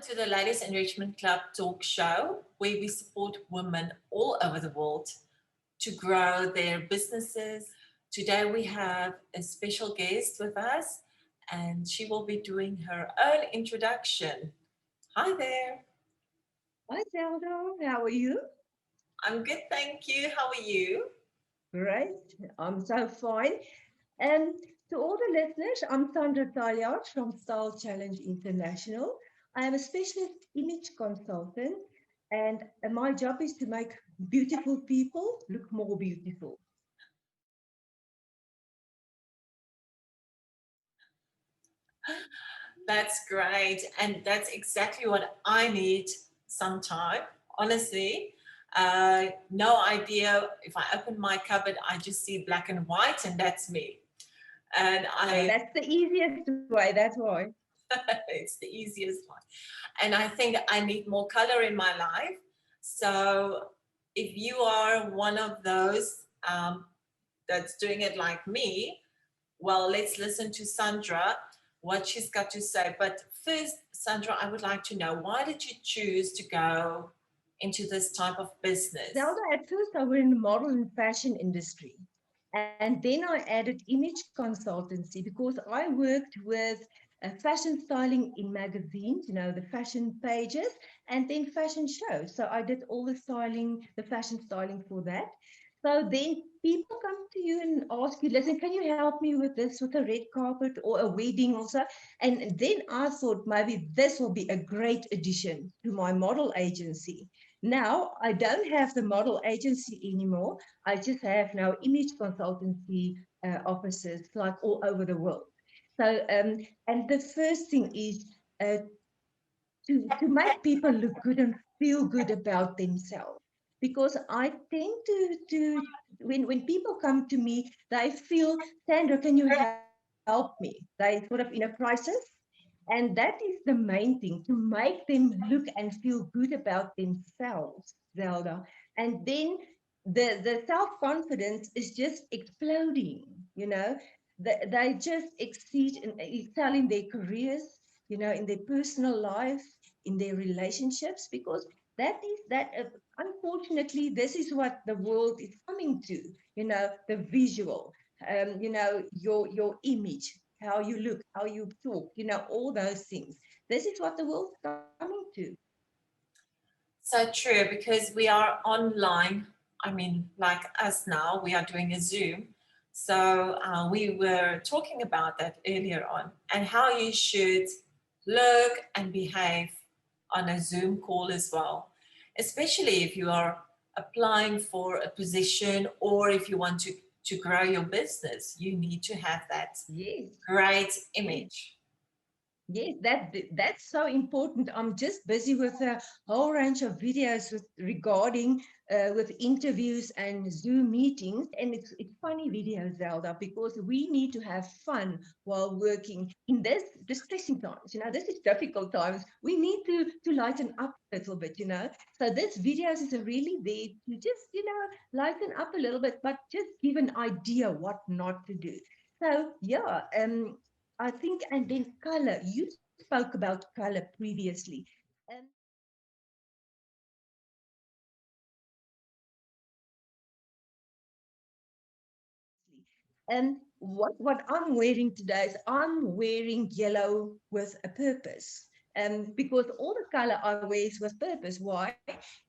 To the Ladies Enrichment Club talk show, where we support women all over the world to grow their businesses. Today, we have a special guest with us, and she will be doing her own introduction. Hi there. Hi, Sandra. How are you? I'm good, thank you. How are you? Great. I'm so fine. And to all the listeners, I'm Sandra Taljaard from Style Challenge International. I am a specialist image consultant, and my job is to make beautiful people look more beautiful. That's great. And that's exactly what I need sometime, honestly. No idea. If I open my cupboard, I just see black and white, and that's me. And I That's the easiest way. That's why. it's the easiest one. And I think I need more color in my life. So if you are one of those that's doing it like me, well, let's listen to Sandra, what she's got to say. But first, Sandra, I would like to know, why did you choose to go into this type of business? Zelda, at first I was in the model and fashion industry. And then I added image consultancy because I worked with fashion styling in magazines, the fashion pages, and then fashion shows. So I did all the styling, the fashion styling for that. So then people come to you and ask you, listen, can you help me with this, with a red carpet or a wedding or so? And then I thought maybe this will be a great addition to my model agency. Now I don't have the model agency anymore. I just have now image consultancy offices like all over the world. So, and the first thing is to make people look good and feel good about themselves. Because I tend to when people come to me, they feel, Sandra, can you help me? They sort of in a crisis. And that is the main thing, to make them look and feel good about themselves, Zelda. And then the self-confidence is just exploding, you know. They just exceed and excel in their careers, in their personal life, in their relationships, because unfortunately, this is what the world is coming to, the visual, your image, how you look, how you talk, all those things. This is what the world's coming to. So true, because we are online. I mean, like us now, we are doing a Zoom. So we were talking about that earlier on, and how you should look and behave on a Zoom call as well, especially if you are applying for a position or if you want to grow your business. You need to have that Yes, great yes. image. Yes, that's so important. I'm just busy with a whole range of videos regarding with interviews and Zoom meetings, and it's funny videos, Zelda, because we need to have fun while working in this distressing times. This is difficult times. We need to lighten up a little bit. So this videos is really there to just lighten up a little bit, but just give an idea what not to do. So yeah, I think, and then color. You spoke about color previously. Um, and what I'm wearing today is I'm wearing yellow with a purpose. Because all the color I wear is with purpose. Why?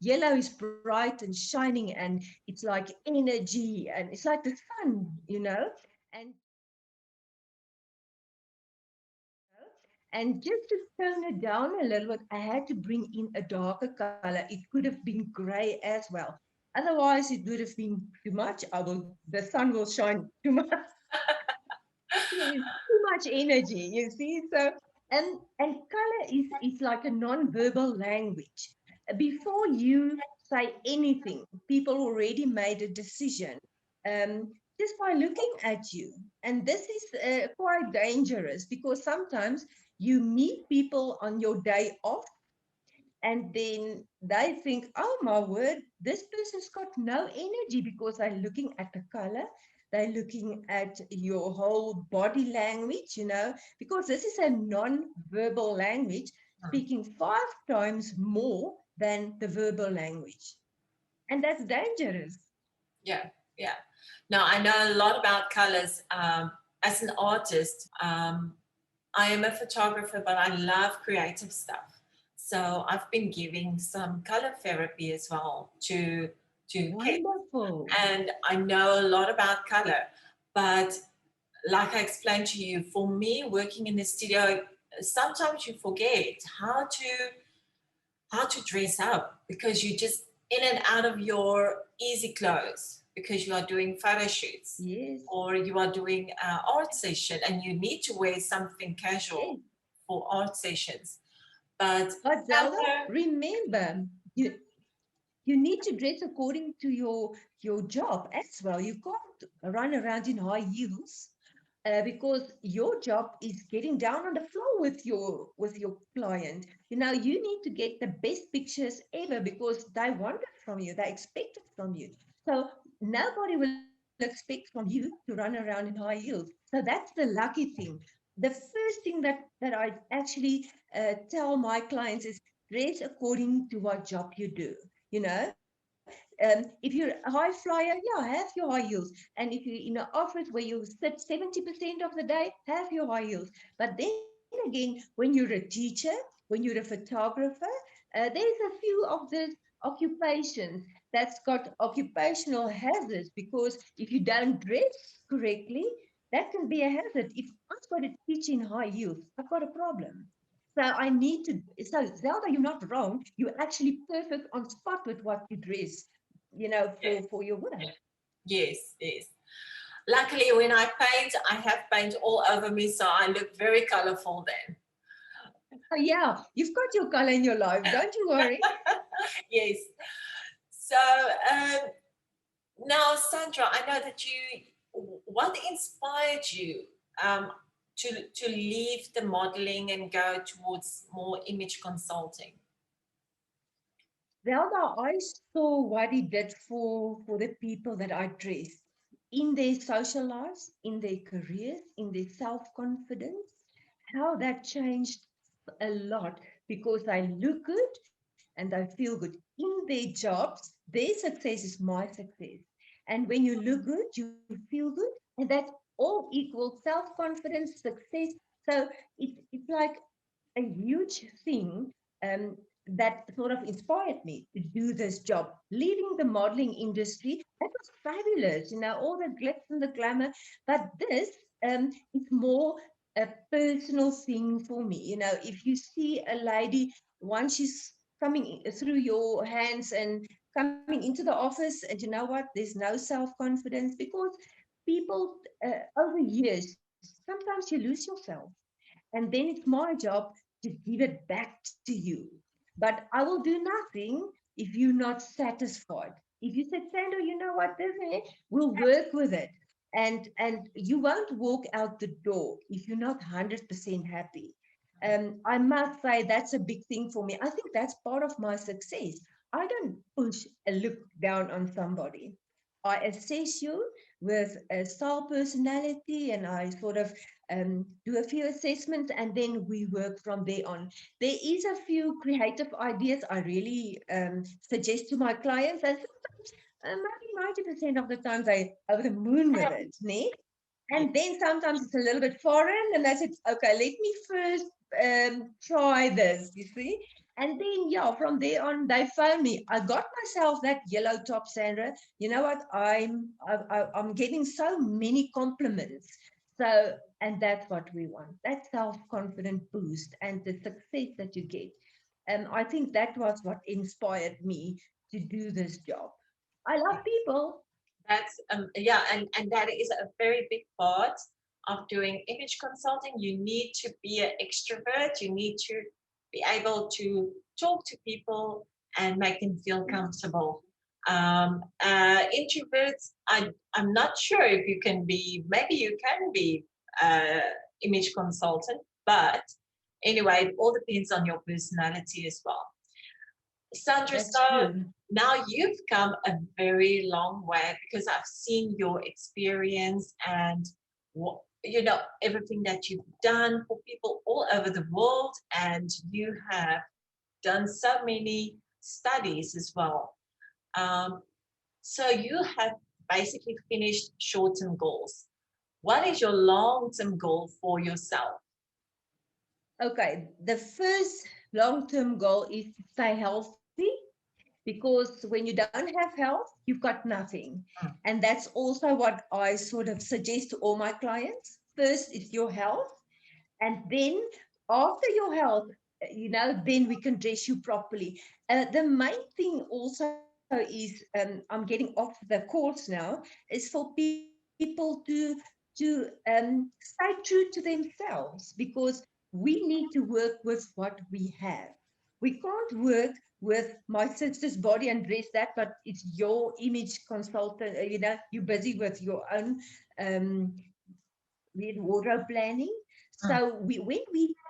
Yellow is bright and shining, and it's like energy, and it's like the sun. And And just to tone it down a little bit, I had to bring in a darker color. It could have been gray as well. Otherwise, it would have been too much. The sun will shine too much. Yes, too much energy, you see. So, and color is like a non-verbal language. Before you say anything, people already made a decision just by looking at you. And this is quite dangerous because sometimes you meet people on your day off and then they think, oh my word, this person's got no energy because they're looking at the color, they're looking at your whole body language, because this is a non-verbal language. speaking 5 times more than the verbal language. And that's dangerous. Yeah, yeah. Now I know a lot about colors. As an artist, I am a photographer, but I love creative stuff. So I've been giving some color therapy as well to kids, Wonderful. and I know a lot about color. But like I explained to you, for me, working in the studio, sometimes you forget how to dress up because you just in and out of your easy clothes because you are doing photo shoots Yes, or you are doing an art session and you need to wear something yes. casual for art sessions. But But Zelda, somewhere, remember, you need to dress according to your job as well. You can't run around in high heels because your job is getting down on the floor with your client. You know, you need to get the best pictures ever because they want it from you, they expect it from you. So nobody will expect from you to run around in high heels. So that's the lucky thing. The first thing that I actually tell my clients is dress according to what job you do. You know, if you're a high flyer, yeah, have your high heels. And if you're in an office where you sit 70% of the day, have your high heels. But then again, when you're a teacher, when you're a photographer, there's a few of these occupations that's got occupational hazards because if you don't dress correctly, that can be a hazard. If I've got to teach in high heels, I've got a problem. So I need to. So Zelda, you're not wrong. You're actually perfect on spot with what you dress. You know, yes, for your work. yes, yes. Luckily, when I paint, I have paint all over me, so I look very colorful then. Oh, yeah, you've got your color in your life. Don't you worry. Yes. So now, Sandra, I know that what inspired you to leave the modeling and go towards more image consulting? Zelda, I saw what he did for the people that I dressed in their social lives, in their careers, in their self-confidence, how that changed a lot because I look good and I feel good in their jobs. Their success is my success. And when you look good, you feel good, and that all equals self-confidence, success. So it's like a huge thing that sort of inspired me to do this job. Leaving the modeling industry, that was fabulous, you know, all the glitz and the glamour. But this is more a personal thing for me. You know, if you see a lady, once she's coming through your hands and coming into the office, and you know what, there's no self-confidence because people over years, sometimes you lose yourself. And then it's my job to give it back to you. But I will do nothing if you're not satisfied. If you said, Sandra, you know what, this is, we'll work with it. And you won't walk out the door if you're not 100% happy. I must say that's a big thing for me. I think that's part of my success. I don't push a look down on somebody. I assess you with a style personality and I sort of do a few assessments and then we work from there on. There is a few creative ideas I really suggest to my clients and sometimes maybe 90% of the times I over the moon with it, né? Yeah. And then sometimes it's a little bit foreign and I said, okay, let me first try this, you see? And then, yeah, from there on, they phone me. I got myself that yellow top, Sandra. You know what? I'm getting so many compliments. So, and that's what we want. That self-confident boost and the success that you get. And I think that was what inspired me to do this job. I love people. That's yeah, and that is a very big part of doing image consulting. You need to be an extrovert. You need to be able to talk to people and make them feel comfortable. Introverts, I'm not sure if you can be. Maybe you can be image consultant, but anyway, it all depends on your personality as well. Sandra, That's so true. now you've come a very long way because I've seen your experience and everything that you've done for people all over the world, and you have done so many studies as well. Um, so you have basically finished short-term goals. What is your long-term goal for yourself? Okay, the first long-term goal is to stay healthy, because when you don't have health, you've got nothing. Mm. And that's also what I sort of suggest to all my clients. First is your health, and then after your health, then we can dress you properly. The main thing also is, I'm getting off the course now, is for people to stay true to themselves, because we need to work with what we have. We can't work with my sister's body and dress that, but it's your image consultant. You're busy with your own um, with wardrobe planning. Mm. So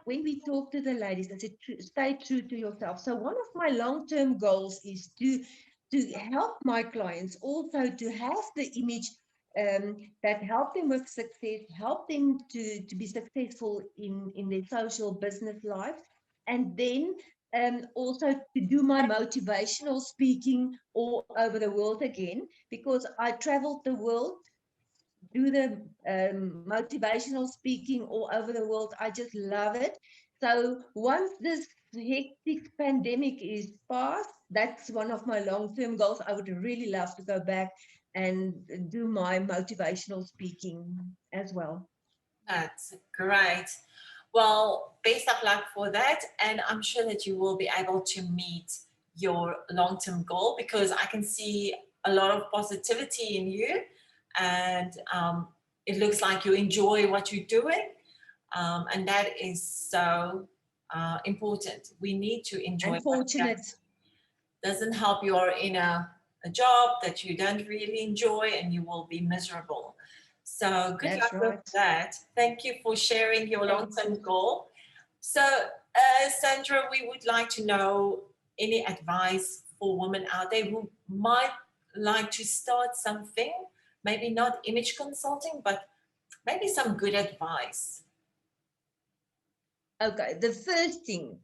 when we talk to the ladies, I said, stay true to yourself. So one of my long-term goals is to help my clients also to have the image that help them with success, help them to be successful in their social business life, and then also to do my motivational speaking all over the world again, because I traveled the world, do the motivational speaking all over the world. I just love it. So once this hectic pandemic is past, that's one of my long-term goals. I would really love to go back and do my motivational speaking as well. That's great. Well, best of luck for that. And I'm sure that you will be able to meet your long term goal, because I can see a lot of positivity in you. And it looks like you enjoy what you're doing. And that is so important. We need to enjoy And what we fortunate. doesn't help you are in a job that you don't really enjoy, and you will be miserable. So good That's luck with right. that. Thank you for sharing your Thank long-term you. goal. So Sandra, we would like to know any advice for women out there who might like to start something, maybe not image consulting, but maybe some good advice. Okay, the first thing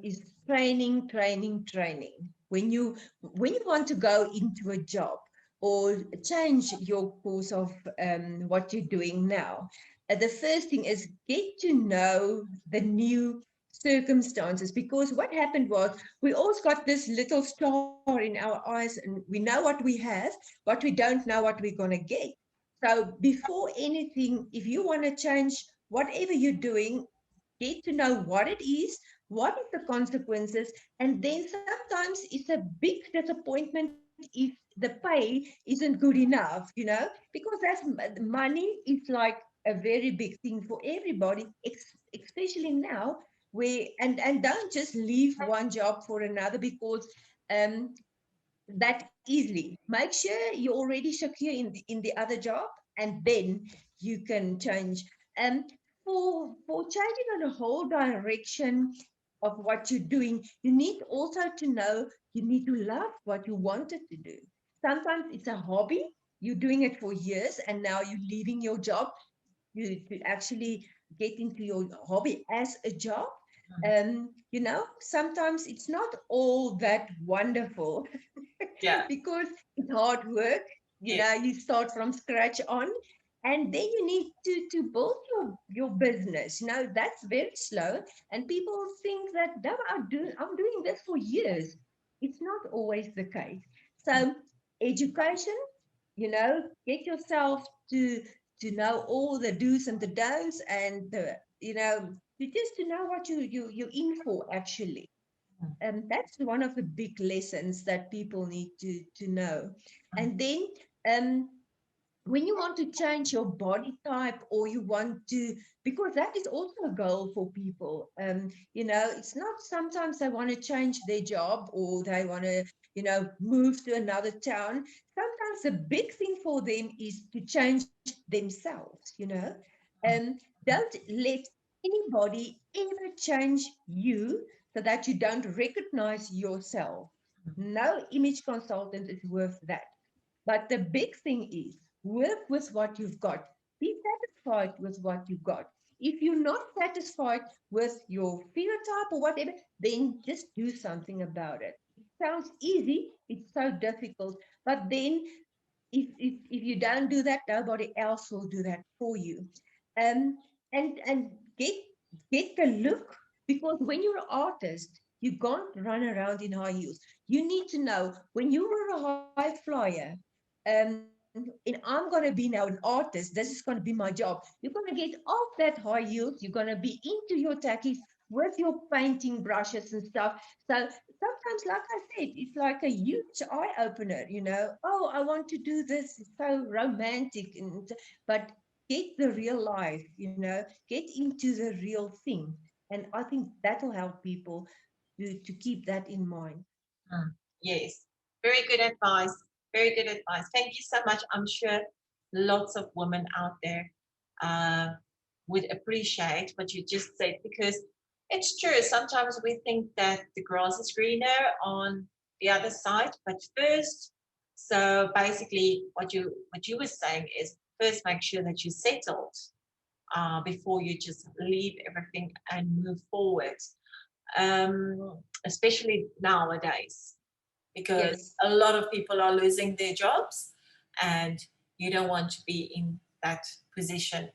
is training, training, training. When you want to go into a job or change your course of what you're doing now, the first thing is get to know the new circumstances. Because what happened was we always got this little star in our eyes, and we know what we have, but we don't know what we're going to get. So before anything, if you want to change whatever you're doing, get to know what it is, what is the consequences, and then sometimes it's a big disappointment if the pay isn't good enough, because money is like a very big thing for everybody, especially now, where and don't just leave one job for another, because um, that easily. Make sure you're already secure in the other job, and then you can change. Um, for changing on a whole direction of what you're doing, you need also to know you need to love what you wanted to do. Sometimes it's a hobby. You're doing it for years, and now you're leaving your job to actually get into your hobby as a job. Sometimes it's not all that wonderful Yeah. because it's hard work. Yeah. You start from scratch on, and then you need to build your business. That's very slow, and people think that, no, I'm doing this for years. It's not always the case. So education, get yourself to know all the do's and the don'ts, and just to know what you're in for, actually. That's one of the big lessons that people need to know. And then um, when you want to change your body type, or you want to, because that is also a goal for people. It's not, sometimes they want to change their job, or they want to move to another town. Sometimes the big thing for them is to change themselves. Don't let anybody ever change you so that you don't recognize yourself. No image consultant is worth that. But the big thing is work with what you've got. Be satisfied with what you got. If you're not satisfied with your phenotype or whatever, then just do something about it. It sounds easy, it's so difficult, but then if you don't do that, nobody else will do that for you. Um, and get the look, because when you're an artist, you can't run around in high heels. You need to know when you were a high flyer, and I'm going to be now an artist, this is going to be my job. You're going to get off that high heels, you're going to be into your tackies with your painting brushes and stuff. So sometimes, like I said, it's like a huge eye opener, you know. Oh, I want to do this. It's so romantic, but get the real life, you know, get into the real thing. And I think that'll help people to keep that in mind. Yes, very good advice. Very good advice. Thank you so much. I'm sure lots of women out there uh, would appreciate what you just said, because it's true. Sometimes we think that the grass is greener on the other side, but first, so basically, what you were saying is first make sure that you settled before you just leave everything and move forward. Especially nowadays, because Yes. a lot of people are losing their jobs and you don't want to be in that position.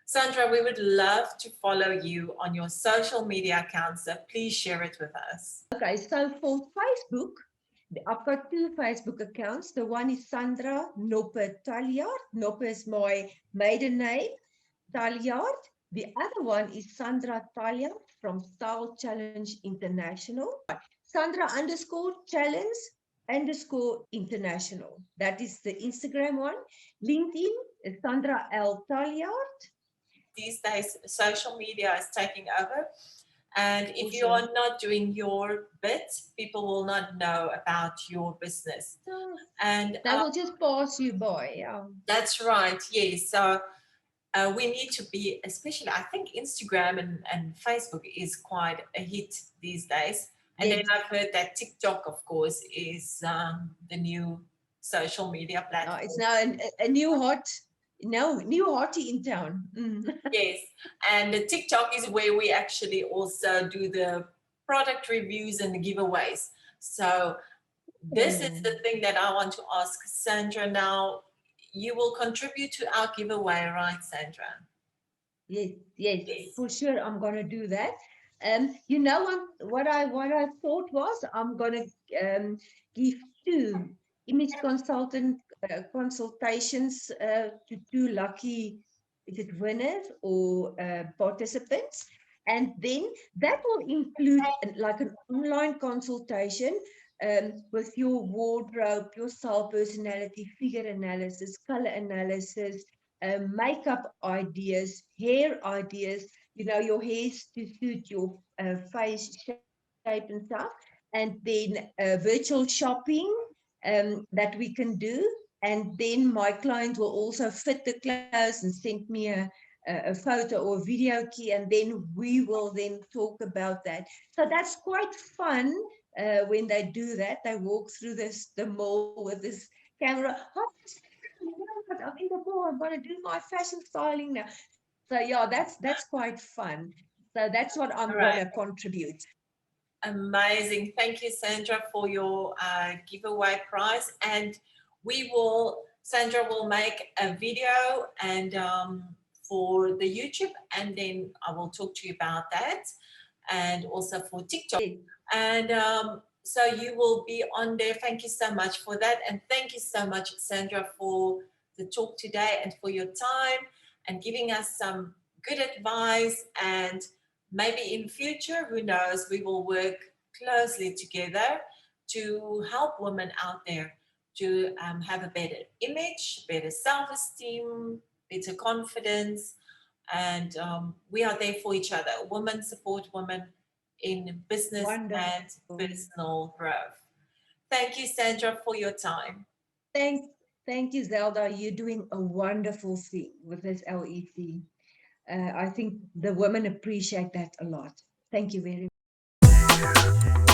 Sandra, we would love to follow you on your social media accounts, so please share it with us. Okay, so for Facebook, I've got two Facebook accounts. The one is Sandra Taljaard. Noppe is my maiden name, Taljaard. The other one is Sandra Taljaard from Style Challenge International. Sandra underscore challenge underscore international. That is the Instagram one. LinkedIn is Sandra L Taljaard. These days, social media is taking over. And For if you sure. are not doing your bit, people will not know about your business. So And they will just pass you by. Yeah. that's right, yes. So we need to be, especially, I think Instagram and Facebook is quite a hit these days. And then Yes. I've heard that TikTok, of course, is the new social media It's platform. now a new hot, no, new hottie in town. Yes, and the TikTok is where we actually also do the product reviews and the giveaways. So this is the thing that I want to ask Sandra now. You will contribute to our giveaway, right, Sandra? Yes, yes, Yes. for sure. I'm gonna do that. You know what I thought was I'm gonna give two image consultant consultations to two lucky, is it winners or participants, and then that will include like an online consultation with your wardrobe, your style, personality, figure analysis, color analysis, makeup ideas, hair ideas, you know, your hairs to suit your face shape and stuff, and then virtual shopping that we can do. And then my client will also fit the clothes and send me a photo or a video key, and then we will then talk about that. So that's quite fun when they do that. They walk through the mall with this camera. I'm in the mall. I'm gonna do my fashion styling now. So yeah, that's quite fun. So that's what All I'm right. gonna contribute. Amazing. Thank you, Sandra, for your giveaway prize. And Sandra will make a video and for the YouTube, and then I will talk to you about that, and also for TikTok. Yes. And so you will be on there. Thank you so much for that. And thank you so much, Sandra, for the talk today and for your time and giving us some good advice. And maybe in future, who knows, we will work closely together to help women out there to have a better image, better self-esteem, better confidence. And we are there for each other. Women support women in business and Wonderful. personal growth. Thank you, Sandra, for your time. Thank, thank you, Zelda. You're doing a wonderful thing with this LEC. I think the women appreciate that a lot. Thank you very much.